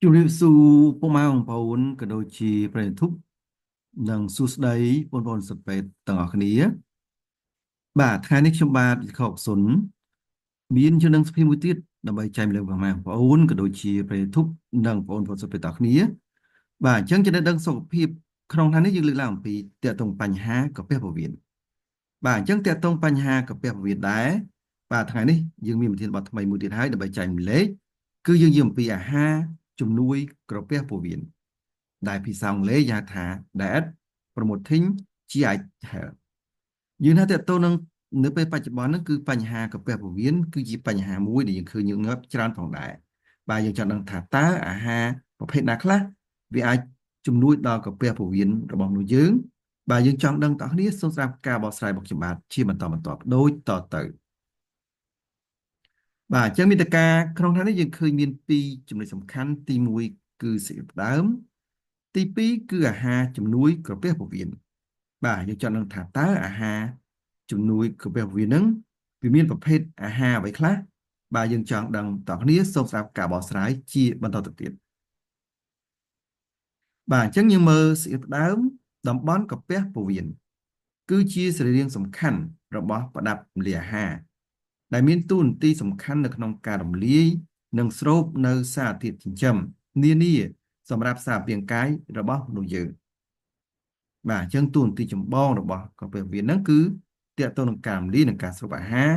ជំរាបសួរពុកម៉ែបងប្អូនក៏ដូចជាប្រិយមិត្តនិងសួស្តីបងប្អូនសិស្សពេទ្យទាំងអស់គ្នាបាទថ្ងៃនេះខ្ញុំបាទខកសុនមានចំណងសុភាមួយទៀតដើម្បីចែកម្លែកបងប្អូនក៏ដូចជាប្រិយមិត្តនិងបងប្អូនសិស្សពេទ្យទាំងអស់គ្នាបាទអញ្ចឹងចំណេះដឹងសុខភាពក្នុងថ្ងៃនេះយើងលើកឡើងអំពីទាក់ទងបញ្ហាកាពះពោះវៀនបាទអញ្ចឹងទាក់ទងបញ្ហាកាពះពោះវៀនដែរបាទថ្ងៃនេះយើងមានប្រធានបទថ្មីមួយទៀតហើយដើម្បីចែកម្លែកគឺយើងនិយាយអំពីអាហារជំនួយក្រពះពោះវៀន ដែលភាសាអង់គ្លេសហៅថា diet promoting GI health យើងថាតើតើនឹងនៅពេលបច្ចុប្បន្នហ្នឹងគឺបញ្ហាកាពះពោះវៀនគឺជាបញ្ហាមួយដែលយើងឃើញញឹកញាប់ច្រើនផងដែរបាទយើងចង់ដឹងថាតើអាហារប្រភេទណាខ្លះវាអាចជំនួយដល់កាពះពោះវៀនរបស់មនុស្សយើងបាទយើងចង់ដឹងតើគ្នាសូមស្ដាប់ការបកស្រាយរបស់ខ្ញុំបាទជាបន្តបន្ទាប់ដូចតទៅបាទអញ្ចឹងមានតការក្នុងថ្ងៃនេះយើងឃើញមានពីរចំណុចសំខាន់ទី1គឺសេចក្ដីផ្ដើមទី2គឺអាហារជំនួយក្រពះពោះវៀនបាទយើងចង់ដឹងថាតើអាហារជំនួយក្រពះពោះវៀនហ្នឹងវាមានប្រភេទអាហារអ្វីខ្លះបាទយើងចង់ដឹងតើគ្នាសូមស្ដាប់ការបកស្រាយជាបន្តទៅទៀតបាទអញ្ចឹងយើងមើលសេចក្ដីផ្ដើមតំបន់ក្រពះពោះវៀនគឺជាសរីរាង្គសំខាន់របស់ប្រដាប់រំលាយអាហារដែលមានតួនាទីសំខាន់នៅក្នុងការរំលាយនិងស្រូបនៅសារធាតុចិញ្ចឹមនានាសម្រាប់សារពាង្គកាយរបស់មនុស្សយើងបាទអញ្ចឹងតួនាទីចម្បងរបស់ក្រពះពោះវៀនហ្នឹងគឺទាក់ទងនឹងការរំលាយនិងការស្រូបអាហារ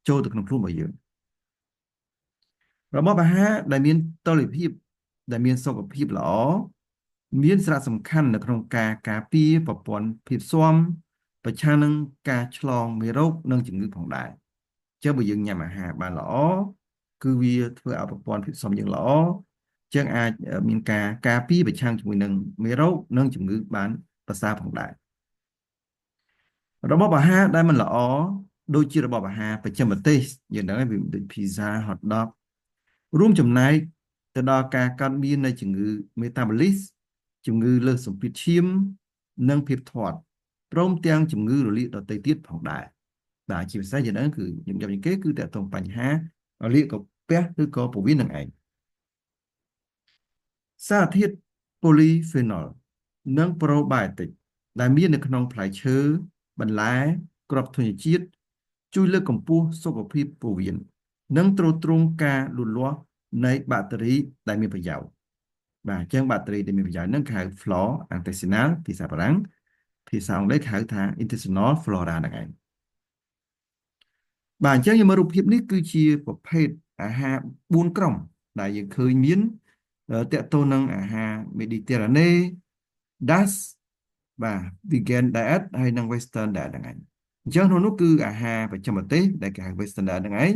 ចូលទៅក្នុងខ្លួនរបស់យើងរបបអាហារដែលមានតុល្យភាពដែលមានសុខភាពល្អមានសារៈសំខាន់នៅក្នុងការការពារប្រព័ន្ធភាពស៊ាំប្រឆាំងនឹងការឆ្លងមេរោគនិងជំងឺផងដែរចឹងបើយើងញ៉ាំអាហារបានល្អគឺវាធ្វើឲ្យប្រព័ន្ធភាពស៊ាំយើងល្អចឹងអាចមានការការពារប្រឆាំងជាមួយនឹងមេរោគនិងជំងឺបានប្រសើរផងដែររបបអាហារដែលមិនល្អដូចជារបបអាហារបច្ចឹមប្រទេសយើងដឹងហើយវាដូច pizza hot dog រួមចំណែកទៅដល់ការកើតមាននៃជំងឺ metabolis ជំងឺលើសសម្ពាធឈាមនិងភាពធាត់ព្រមទាំងជំងឺរលាកដទៃទៀតផងដែរបាទជាពិសេសយ៉ាងហ្នឹងគឺខ្ញុំយកជាងគេគឺតើតងបញ្ហារលាកកាពះឬក៏ពោះវៀននឹងឯងសារធាតុ polyphenol និង probiotic ដែលមាននៅក្នុងផ្លែឈើបន្លែគ្រាប់ធញ្ញជាតិជួយលើកកម្ពស់សុខភាពពោះវៀននិងទ្រទ្រង់ការលូតលាស់នៃបាក់តេរីដែលមានប្រយោជន៍បាទអញ្ចឹងបាក់តេរីដែលមានប្រយោជន៍ហ្នឹងគេហៅ flora intestinal ភាសាបារាំងភាសាអង់គ្លេសគេហៅថា intestinal flora ហ្នឹងឯងបាទអញ្ចឹងយើងមើលរូបភាពនេះគឺជាប្រភេទអាហារ4ក្រុមដែលយើងឃើញមានតកតទៅនឹងអាហារ Mediterranean Das បាទ vegan diet ហើយនិង western diet ហ្នឹងឯងអញ្ចឹងក្នុងនោះគឺអាហារបច្ចឹមទេសដែលគេហៅ western diet ហ្នឹងឯង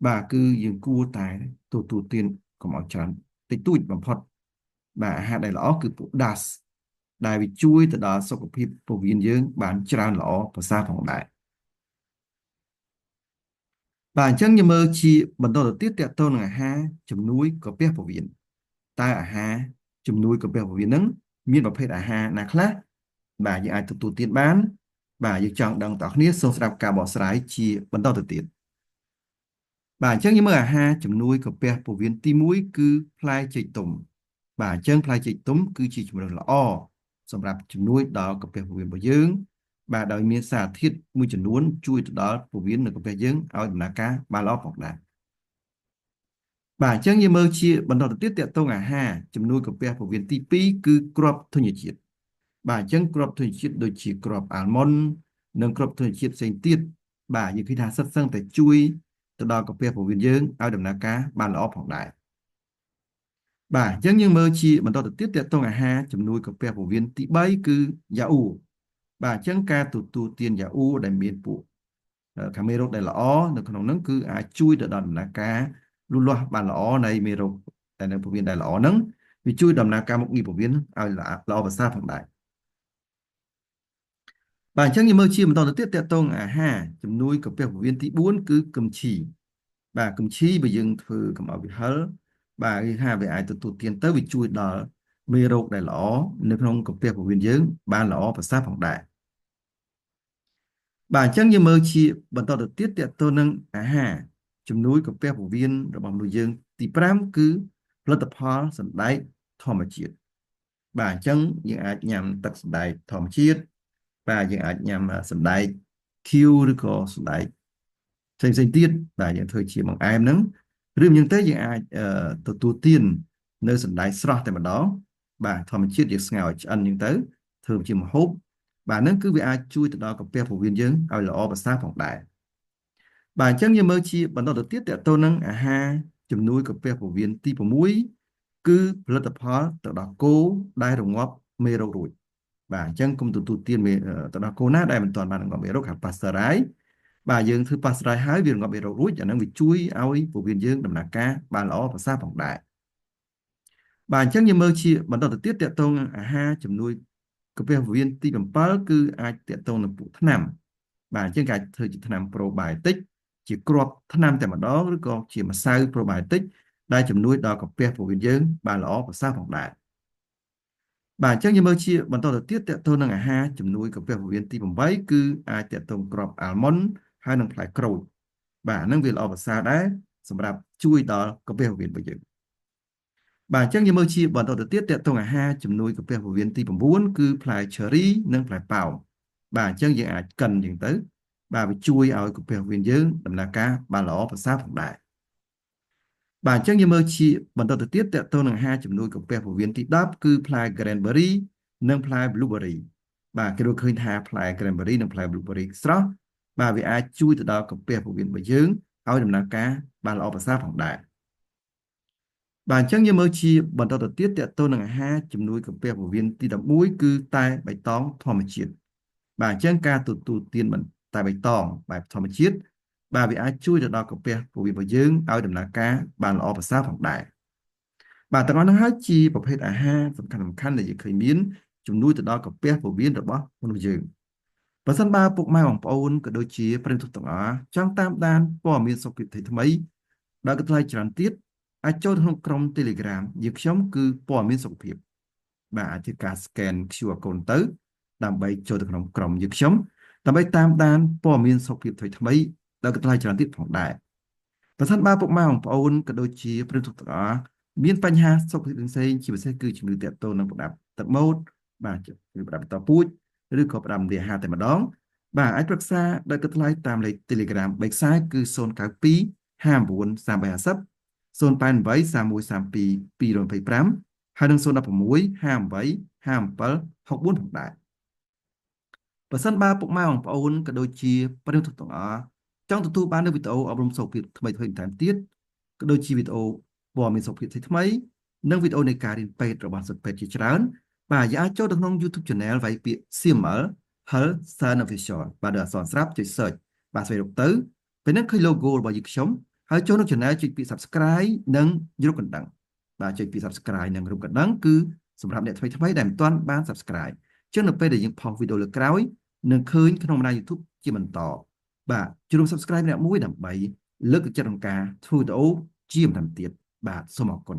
បាទគឺយើងគួរតែទទួលទានកុំឲ្យច្រើនតិចតួចបំផុតបាទអាហារដែលល្អគឺពួក Das ដែលវាជួយទៅដល់សុខភាពពោះវៀនយើងបានច្រើនល្អប្រសើរផងដែរបាទអញ្ចឹងយើងមើលជាបន្តទៅទៀតតកតទៅនឹងអាហារជំនួយកាពះពោះវៀនតើអាហារជំនួយកាពះពោះវៀនហ្នឹងមានប្រភេទអាហារណាខ្លះបាទយើងអាចទទួលទានបានបាទយើងចង់ដឹងតើគ្នាសូមស្ដាប់ការបកស្រាយជាបន្តទៅទៀតបាទអញ្ចឹងយើងមើលអាហារជំនួយកាពះពោះវៀនទី1គឺផ្លែចេកទុំបាទអញ្ចឹងផ្លែចេកទុំគឺជាជម្រើសល្អសម្រាប់ជំនួយដល់កាពះពោះវៀនរបស់យើងបាទដោយមានសារធាតុមួយចំនួនជួយទៅដល់ពោះវៀននៅកាពះយើងឲ្យដំណើរការបានល្អផងដែរបាទអញ្ចឹងយើងមើលជាបន្តទៅទៀតតកតងអាហារជំនួយកាពះពោះវៀនទី2គឺគ្រាប់ធញ្ញជាតិបាទអញ្ចឹងគ្រាប់ធញ្ញជាតិដូចជាគ្រាប់អាល់ម៉ុននិងគ្រាប់ធញ្ញជាតិផ្សេងទៀតបាទយើងឃើញថាសិតសឹងតែជួយទៅដល់កាពះពោះវៀនយើងឲ្យដំណើរការបានល្អផងដែរបាទអញ្ចឹងយើងមើលជាបន្តទៅទៀតតកតងអាហារជំនួយកាពះពោះវៀនទី3គឺយ៉ាអ៊ូបាទអញ្ចឹងការទទួលទានយ៉ាអ៊ូដែលមានពួកខាមេរ៉ូដែលល្អនៅក្នុងហ្នឹងគឺអាចជួយទៅដល់ដំណើរការលូតលាស់បានល្អនៃមេរោគតែនៅពោះវៀនដែលល្អហ្នឹងវាជួយដំណើរការមុខងារពោះវៀនឲ្យល្អប្រសើរផងដែរបាទអញ្ចឹងយើងមើលជាបន្តទៅទៀតតកតងអាហារជំនួយកាពះពោះវៀនទី4គឺគឹមឈីបាទគឹមឈីបើយើងធ្វើកុំឲ្យវាហឹរបាទគឺថាវាអាចទទួលទានទៅវាជួយដល់មេរោគដែលល្អនៅក្នុងកាពះពោះវៀនយើងបានល្អប្រសើរផងដែរបាទអញ្ចឹងយើងមើលជាបន្តទៅទៀតតទៅនឹងអាហារជំនួយកាពះពោះវៀនរបស់មនុស្សយើងទី5គឺ ផលិតផលសណ្តែកធម្មជាតិបាទអញ្ចឹងយើងអាចញ៉ាំទឹកសណ្តែកធម្មជាតិបាទយើងអាចញ៉ាំសណ្តែកខៀវឬក៏សណ្តែកផ្សេងទៀតបាទយើងធ្វើជាបង្អែមហ្នឹងឬមិនយ៉ាងទៅយើងអាចទទួលទាននៅសណ្តែកស្រស់តែម្ដងបាទធម្មជាតិយើងស្ងោរឆ្អិនអញ្ចឹងទៅធ្វើជាម្ហូបបាទហ្នឹងគឺវាអាចជួយទៅដល់កាពះពោះវៀនយើងឲ្យល្អប្រសើរផងដែរបាទអញ្ចឹងយើងមើលជាបន្តទៅទៀតតទៅនឹងអាហារជំនួយកាពះពោះវៀនទី6គឺផលិតផលទៅដល់គោដែលរងាប់មេរោគរួចបាទអញ្ចឹងគុំទទួលទានទៅដល់គោណាដែលមិនទាន់បានរងាប់មេរោគហៅ Pasteurize បាទយើងធ្វើ Pasteurize ហើយវារងាប់មេរោគរួចអាហ្នឹងវាជួយឲ្យពោះវៀនយើងដំណើរការបានល្អប្រសើរផងដែរបាទអញ្ចឹងយើងមើលជាបន្តទៅទៀតតទៅនឹងអាហារជំនួយកាពះពោះវៀនទី7គឺអាចតទៅនឹងពួកថ្នាំបាទអញ្ចឹងគេអាចធ្វើជាថ្នាំ probiotic ជាគ្រាប់ថ្នាំតែម្ដងឬក៏ជាម្សៅ probiotic ដែលជំនួយដល់កាពះពោះវៀនយើងបានល្អប្រសើរផងដែរបាទអញ្ចឹងយើងមើលជាបន្តទៅទៀតតទៅនឹងអាហារជំនួយកាពះពោះវៀនទី8គឺអាចតទៅគ្រាប់ almond ហើយនិងផ្លែក្រូចបាទហ្នឹងវាល្អប្រសើរដែរសម្រាប់ជួយដល់កាពះពោះវៀនរបស់យើងបាទអញ្ចឹងយើងមើលជាបន្តទៅទៀតតទៅអាហារជំនួយកាពះពោះវៀនទី9គឺផ្លែ cherry និងផ្លែប៉ោមបាទអញ្ចឹងយើងអាចកិនអញ្ចឹងទៅបាទវាជួយឲ្យកាពះពោះវៀនយើងដំណើរការបានល្អប្រសើរផងដែរបាទអញ្ចឹងយើងមើលជាបន្តទៅទៀតតទៅនឹងអាហារជំនួយកាពះពោះវៀនទី10គឺផ្លែ cranberry និងផ្លែ blueberry បាទគេរកឃើញថាផ្លែ cranberry និងផ្លែ blueberry ស្រស់បាទវាអាចជួយទៅដល់កាពះពោះវៀនរបស់យើងឲ្យដំណើរការបានល្អប្រសើរផងដែរបាទអញ្ចឹងយើងមើលជាបន្តទៅទៀតតទៅនឹងអាហារជំនួយកាពះពោះវៀនទី11គឺតែបៃតងធម្មជាតិបាទអញ្ចឹងការទទួលទានតែបៃតងបែបធម្មជាតិបាទវាអាចជួយទៅដល់កាពះពោះវៀនរបស់យើងឲ្យដំណើរការបានល្អប្រសើរផងដែរបាទទាំងអស់នោះហើយជាប្រភេទអាហារសំខាន់ដែលយើងឃើញមានជំនួយទៅដល់កាពះពោះវៀនរបស់មនុស្សយើងបើសិនបើពុកម៉ែបងប្អូនក៏ដូចជាប្រិយមិត្តទាំងអស់ចង់តាមដានព័ត៌មានសុខភាពថ្មីដល់កន្លែងច្រើនទៀតអាចចូលក្នុងក្រុម Telegram យើងខ្ញុំគឺព័ត៌មានសុខភាពបាទអាចធ្វើការ scan QR code ទៅដើម្បីចូលទៅក្នុងក្រុមយើងខ្ញុំដើម្បីតាមដានព័ត៌មានសុខភាពថ្មីដល់កន្លែងច្រើនទៀតផងដែរបើសិនបើពុកម៉ែបងប្អូនក៏ដូចជាប្រិយមិត្តទាំងអស់មានបញ្ហាសុខភាពផ្សេងៗជាពិសេសគឺជំងឺទាក់ទងនឹងប្រដាប់ទឹកមាត់បាទឬប្រដាប់បន្តពូជឬក៏ប្រដាប់រលាអាហារតែម្ដងបាទអាចប្រឹក្សាដោយកន្លែងតាមលេខ Telegram 3ខ្សែគឺ092 59 350 088 3132 225ហើយនិង016 58 57 64ផងដែរបើសិនបើពុកម៉ែបងប្អូនក៏ដូចជាប្រិយមិត្តទាំងអស់ចង់ទទួលបាននូវវីដេអូអប់រំសុខភាពថ្មីៗបន្ថែមទៀតក៏ដូចជាវីដេអូព័ត៌មានសុខភាពថ្មីៗនិងវីដេអូនៃការរៀនពេទ្យរបស់សិស្សពេទ្យជាច្រើនបាទយើងអាចចូលទៅក្នុង YouTube Channel វាយពាក្យ CML Health Science Official បាទដោយអក្សរស្រាប់ចុច search បាទស្វែងរកទៅពេលហ្នឹងឃើញ logo របស់យើងខ្ញុំហើយចូលក្នុង Channel ចុចពាក្យ Subscribe និងរូបកណ្ដឹងបាទចុចពាក្យ Subscribe និងរូបកណ្ដឹងគឺសម្រាប់អ្នកថ្មីៗដែលមិនទាន់បាន Subscribe ចឹងនៅពេលដែលយើងផុសវីដេអូលើក្រោយនឹងឃើញក្នុងបណ្ដាញ YouTube ជាបន្តបាទជួប Subscribe អ្នកមួយដើម្បីលើកទឹកចិត្តក្នុងការធ្វើវីដេអូជាបន្តទៀតបាទសូមអរគុណ